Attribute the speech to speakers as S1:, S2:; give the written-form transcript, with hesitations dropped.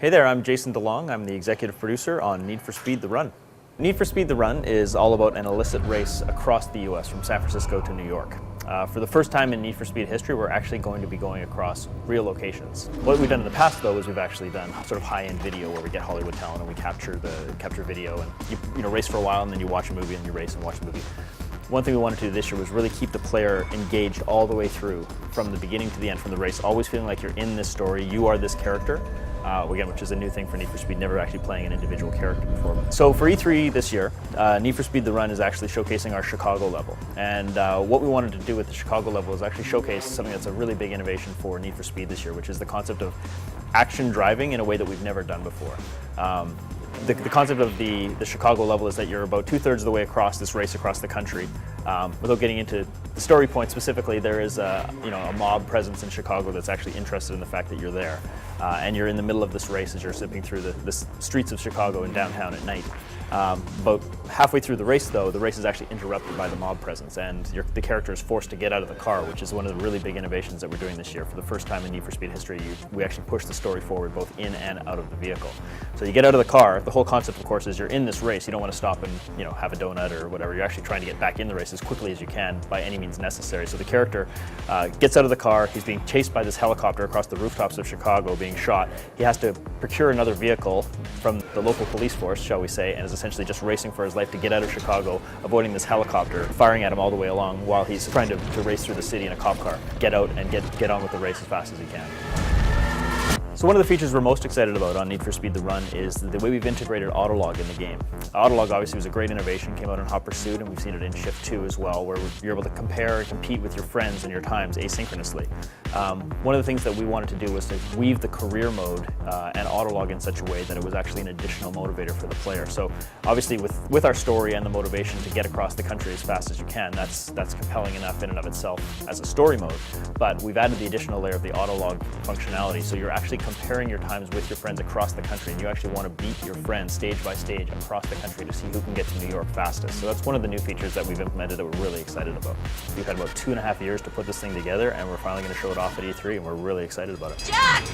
S1: Hey there, I'm Jason DeLong. I'm the executive producer on Need for Speed: The Run. Need for Speed: The Run is all about an illicit race across the US from San Francisco to New York. For the first time in Need for Speed history, we're actually going to be going across real locations. What we've done in the past, though, is we've actually done sort of high-end video where we get Hollywood talent and we capture video, and you race for a while, and then you watch a movie and you race and watch a movie. One thing we wanted to do this year was really keep the player engaged all the way through, from the beginning to the end, from the race, always feeling like you're in this story, you are this character. Again, which is a new thing for Need for Speed, never actually playing an individual character before. So for E3 this year, Need for Speed: The Run is actually showcasing our Chicago level. And what we wanted to do with the Chicago level is actually showcase something that's a really big innovation for Need for Speed this year, which is the concept of action driving in a way that we've never done before. The concept of the Chicago level is that you're about 2/3 of the way across this race across the country. Without getting into the story point specifically, there is a mob presence in Chicago that's actually interested in the fact that you're there. And you're in the middle of this race as you're zipping through the streets of Chicago and downtown at night. About halfway through the race, though, the race is actually interrupted by the mob presence, and the character is forced to get out of the car, which is one of the really big innovations that we're doing this year. For the first time in Need for Speed history, we actually push the story forward both in and out of the vehicle. So you get out of the car. The whole concept, of course, is you're in this race. You don't want to stop and have a donut or whatever. You're actually trying to get back in the race as quickly as you can by any means necessary. So the character gets out of the car. He's being chased by this helicopter across the rooftops of Chicago, being shot. He has to procure another vehicle from the local police force, shall we say, and is essentially just racing for his life to get out of Chicago, avoiding this helicopter firing at him all the way along while he's trying to race through the city in a cop car. Get out and get on with the race as fast as he can. So one of the features we're most excited about on Need for Speed: The Run is the way we've integrated Autolog in the game. Autolog obviously was a great innovation, came out in Hot Pursuit, and we've seen it in Shift 2 as well, where you're able to compare and compete with your friends and your times asynchronously. One of the things that we wanted to do was to weave the career mode and Autolog in such a way that it was actually an additional motivator for the player. So obviously with our story and the motivation to get across the country as fast as you can, that's compelling enough in and of itself as a story mode. But we've added the additional layer of the Autolog functionality, so you're actually comparing your times with your friends across the country, and you actually want to beat your friends stage by stage across the country to see who can get to New York fastest. So that's one of the new features that we've implemented that we're really excited about. We've had about 2.5 years to put this thing together, and we're finally going to show it off at E3, and we're really excited about it.
S2: Jack!